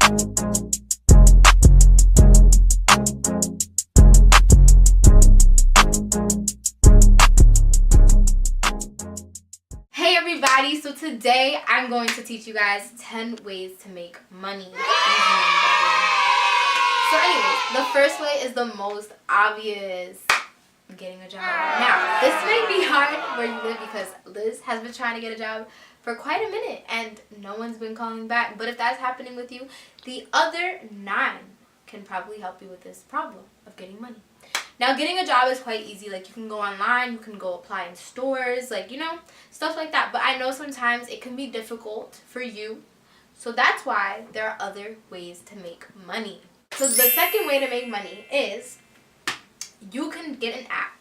Hey everybody, so today I'm going to teach you guys 10 ways to make money. So anyways, the first way is the most obvious, getting a job. Now, this may be hard where you live because Liz has been trying to get a job for quite a minute and no one's been calling back. But if that's happening with you, the other 9 can probably help you with this problem of getting money. Now, getting a job is quite easy. Like, you can go online, you can go apply in stores, like, you know, stuff like that. But I know sometimes it can be difficult for you. So that's why there are other ways to make money. So the second way to make money is you can get an app.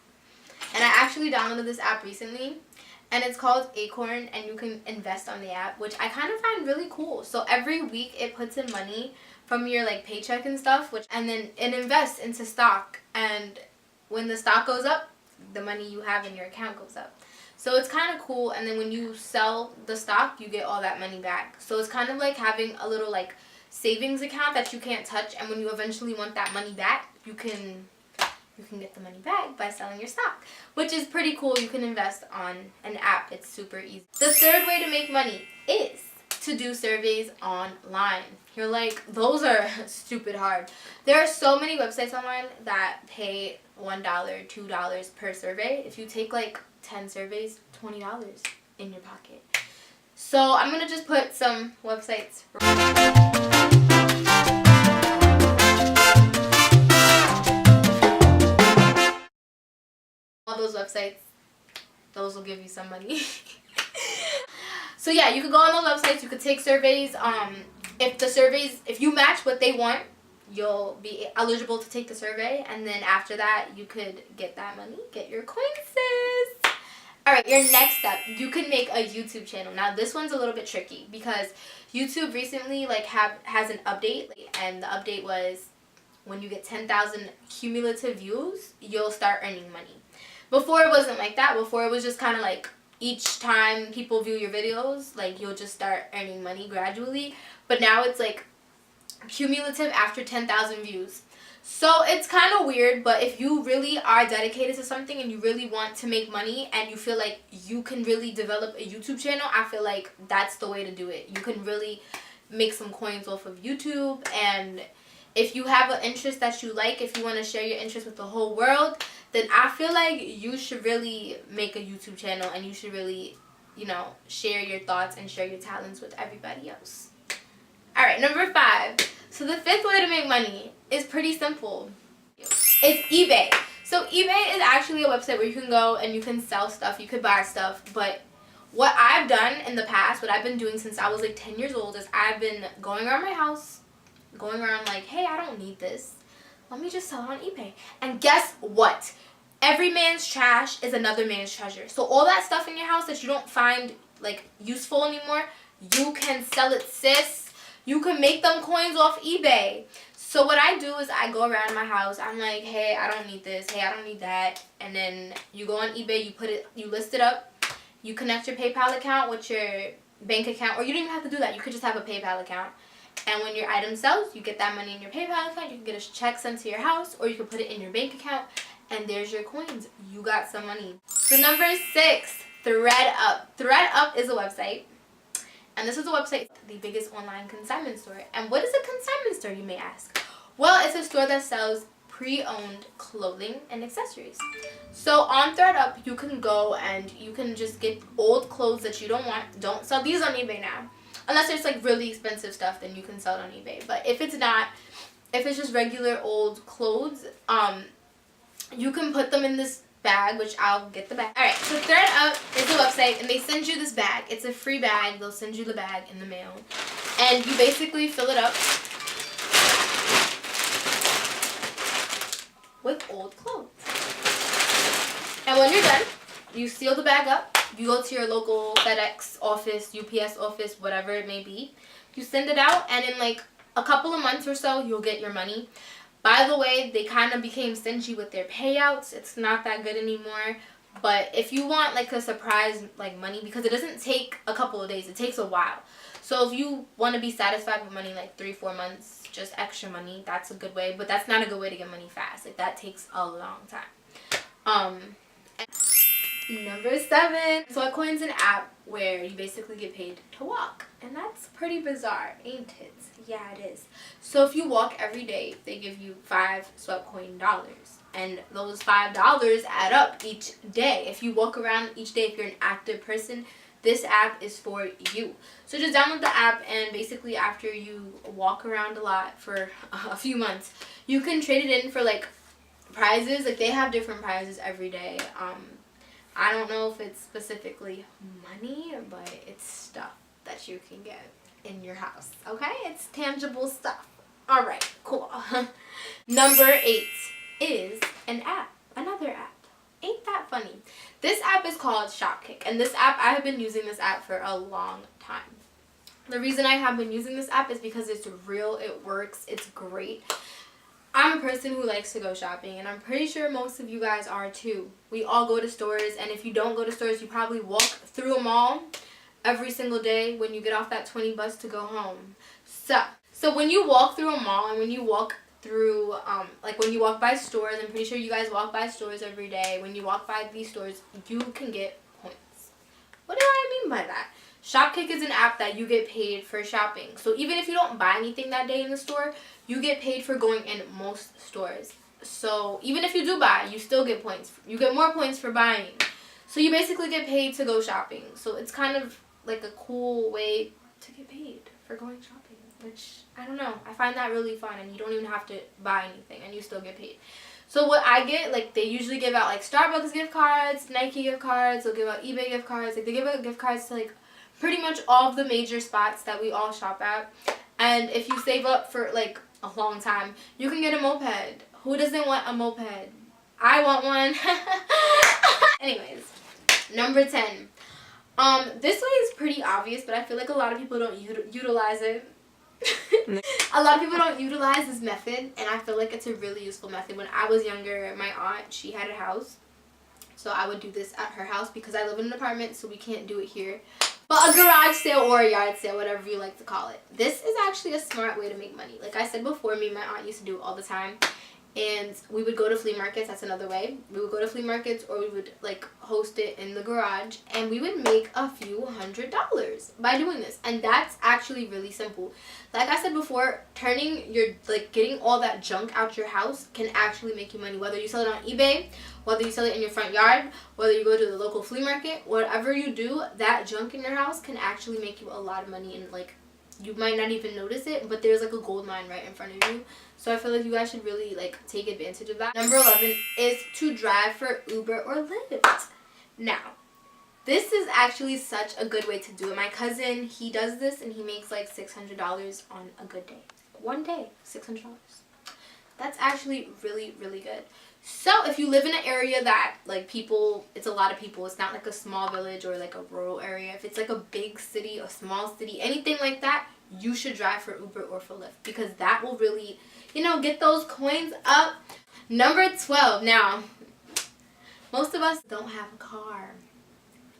And I actually downloaded this app recently. And it's called Acorn, and you can invest on the app, which I kind of find really cool. So every week it puts in money from your like paycheck and stuff, and then it invests into stock, and when the stock goes up, the money you have in your account goes up. So it's kind of cool, and then when you sell the stock, you get all that money back. So it's kind of like having a little like savings account that you can't touch, and when you eventually want that money back, you can get the money back by selling your stock, which is pretty cool. You can invest on an app. It's super easy. The third way to make money is to do surveys online. You're like, those are stupid hard. There are so many websites online that pay $1, $2 per survey. If you take like 10 surveys, $20 in your pocket. So I'm gonna just put some websites. All those websites, those will give you some money. So yeah, you could go on those websites, you could take surveys. If you match what they want, you'll be eligible to take the survey, and then after that you could get that money, get your coins, sis. Alright, your next step, you can make a YouTube channel. Now this one's a little bit tricky because YouTube recently like has an update, and the update was when you get 10,000 cumulative views, you'll start earning money. Before it wasn't like that. Before it was just kind of like each time people view your videos, like you'll just start earning money gradually. But now it's like cumulative after 10,000 views. So it's kind of weird, but if you really are dedicated to something and you really want to make money and you feel like you can really develop a YouTube channel, I feel like that's the way to do it. You can really make some coins off of YouTube, and if you have an interest that you like, if you want to share your interest with the whole world, then I feel like you should really make a YouTube channel, and you should really, you know, share your thoughts and share your talents with everybody else. Alright, number 5. So the 5th way to make money is pretty simple. It's eBay. So eBay is actually a website where you can go and you can sell stuff, you could buy stuff, but what I've done in the past, what I've been doing since I was like 10 years old, is I've been going around my house, going around like, hey, I don't need this. Let me just sell it on eBay. And guess what? Every man's trash is another man's treasure. So all that stuff in your house that you don't find like useful anymore, you can sell it, sis. You can make them coins off eBay. So what I do is I go around my house. I'm like, hey, I don't need this. Hey, I don't need that. And then you go on eBay, you list it up. You connect your PayPal account with your bank account, or you don't even have to do that. You could just have a PayPal account. And when your item sells, you get that money in your PayPal account. You can get a check sent to your house, or you can put it in your bank account, and there's your coins. You got some money. So number 6, Thredup. Thredup is a website, and this is a website, the biggest online consignment store. And what is a consignment store, you may ask? Well, it's a store that sells pre-owned clothing and accessories. So on Thredup, you can go and you can just get old clothes that you don't want. Don't sell these on eBay now. Unless it's like really expensive stuff, then you can sell it on eBay. But if it's not, if it's just regular old clothes, you can put them in this bag, which I'll get the bag. Alright, so Thredup is a website, and they send you this bag. It's a free bag. They'll send you the bag in the mail. And you basically fill it up with old clothes. And when you're done, you seal the bag up. You go to your local FedEx office, UPS office, whatever it may be. You send it out, and in like a couple of months or so, you'll get your money. By the way, they kind of became stingy with their payouts. It's not that good anymore. But if you want like a surprise like money, because it doesn't take a couple of days, it takes a while. So if you want to be satisfied with money like 3-4 months, just extra money, that's a good way. But that's not a good way to get money fast. Like, that takes a long time. Number 7. So Acorn's an app where you basically get paid to walk. And that's pretty bizarre, ain't it? Yeah, it is. So if you walk every day, they give you 5 Swapcoin dollars. And those $5 add up each day. If you walk around each day, if you're an active person, this app is for you. So just download the app, and basically after you walk around a lot for a few months, you can trade it in for like prizes. Like, they have different prizes every day. I don't know if it's specifically money, but it's stuff that you can get in your house. Okay? It's tangible stuff. Alright, cool. Number 8 is an app. Another app. Ain't that funny? This app is called Shopkick. And this app, I have been using this app for a long time. The reason I have been using this app is because it's real. It works. It's great. I'm a person who likes to go shopping, and I'm pretty sure most of you guys are too. We all go to stores, and if you don't go to stores, you probably walk through a mall every single day when you get off that 20 bus to go home. So when you walk through a mall, and when you walk through, like when you walk by stores, I'm pretty sure you guys walk by stores every day. When you walk by these stores, you can get points. What do I mean by that? Shopkick is an app that you get paid for shopping. So even if you don't buy anything that day in the store, you get paid for going in most stores. So even if you do buy, you still get points. You get more points for buying. So you basically get paid to go shopping. So it's kind of like a cool way to get paid for going shopping, which, I don't know. I find that really fun, and you don't even have to buy anything, and you still get paid. So what I get, like, they usually give out like Starbucks gift cards, Nike gift cards, they'll give out eBay gift cards. Like, they give out gift cards to like pretty much all of the major spots that we all shop at. And if you save up for like a long time, you can get a moped. Who doesn't want a moped? I want one. Anyways, number 10. This way is pretty obvious, but I feel like a lot of people don't utilize it. A lot of people don't utilize this method, and I feel like it's a really useful method. When I was younger, my aunt, she had a house, so I would do this at her house because I live in an apartment, so we can't do it here. But a garage sale or a yard sale, whatever you like to call it. This is actually a smart way to make money. Like I said before, me and my aunt used to do it all the time. And we would go to flea markets. That's another way. We would go to flea markets, or we would like host it in the garage, and we would make a few $100s by doing this. And that's actually really simple. Like I said before, turning your, like, getting all that junk out your house can actually make you money. Whether you sell it on eBay, whether you sell it in your front yard, whether you go to the local flea market, whatever you do, that junk in your house can actually make you a lot of money. And like, you might not even notice it, but there's like a gold mine right in front of you. So I feel like you guys should really like take advantage of that. Number 11 is to drive for Uber or Lyft. Now, this is actually such a good way to do it. My cousin, he does this, and he makes like $600 on a good day. One day, $600. That's actually really, really good. So if you live in an area that like people, it's a lot of people, it's not like a small village or like a rural area. If it's like a big city, a small city, anything like that, you should drive for Uber or for Lyft, because that will really, you know, get those coins up. Number 12. Now, most of us don't have a car.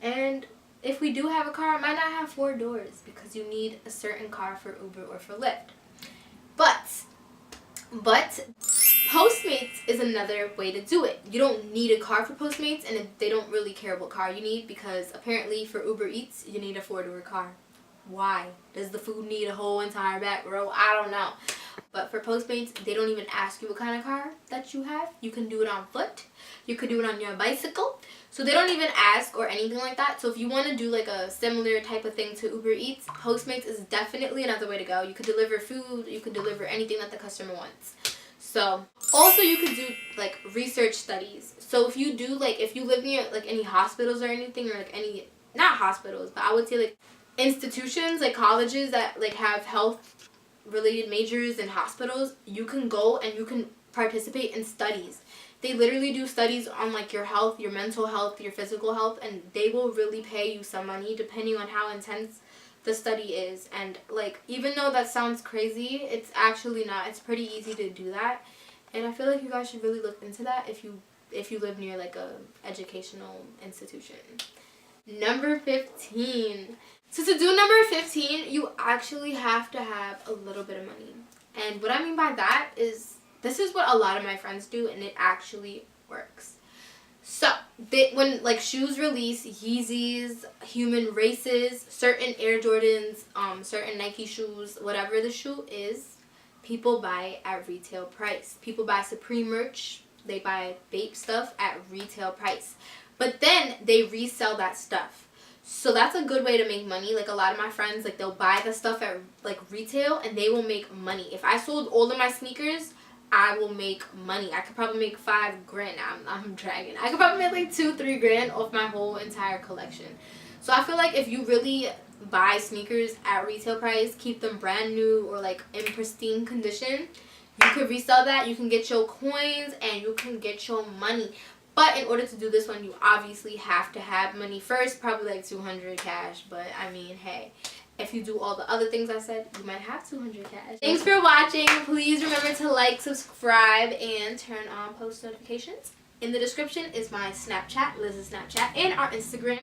And if we do have a car, it might not have 4 doors, because you need a certain car for Uber or for Lyft. But Postmates is another way to do it. You don't need a car for Postmates, and they don't really care what car you need, because apparently for Uber Eats, you need a 4-door car. Why? Does the food need a whole entire back row? I don't know. But for Postmates, they don't even ask you what kind of car that you have. You can do it on foot. You could do it on your bicycle. So they don't even ask or anything like that. So if you want to do like a similar type of thing to Uber Eats, Postmates is definitely another way to go. You could deliver food. You could deliver anything that the customer wants. So also you could do like research studies. So if you do like, if you live near like any hospitals or anything, or like any, not hospitals, but I would say like institutions, like colleges that like have health related majors and hospitals, you can go and you can participate in studies. They literally do studies on like your health, your mental health, your physical health, and they will really pay you some money depending on how intense the study is. And like, even though that sounds crazy, it's actually not. It's pretty easy to do that, and I feel like you guys should really look into that if you live near like a educational institution. Number 15, So to do number 15, you actually have to have a little bit of money. And what I mean by that is, this is what a lot of my friends do, and it actually works. So, when like shoes release, Yeezys, Human Races, certain Air Jordans, certain Nike shoes, whatever the shoe is, people buy at retail price. People buy Supreme merch, they buy Bape stuff at retail price. But then they resell that stuff. So that's a good way to make money. Like a lot of my friends, like they'll buy the stuff at like retail and they will make money. If I sold all of my sneakers, I will make money. I could probably make $5,000. I'm dragging. I could probably make like $2-3 grand off my whole entire collection. So I feel like if you really buy sneakers at retail price, keep them brand new or like in pristine condition, you could resell that. You can get your coins and you can get your money. But in order to do this one, you obviously have to have money first, probably like $200 cash. But I mean, hey, if you do all the other things I said, you might have $200 cash. Thanks for watching. Please remember to like, subscribe, and turn on post notifications. In the description is my Snapchat, Liz's Snapchat, and our Instagram.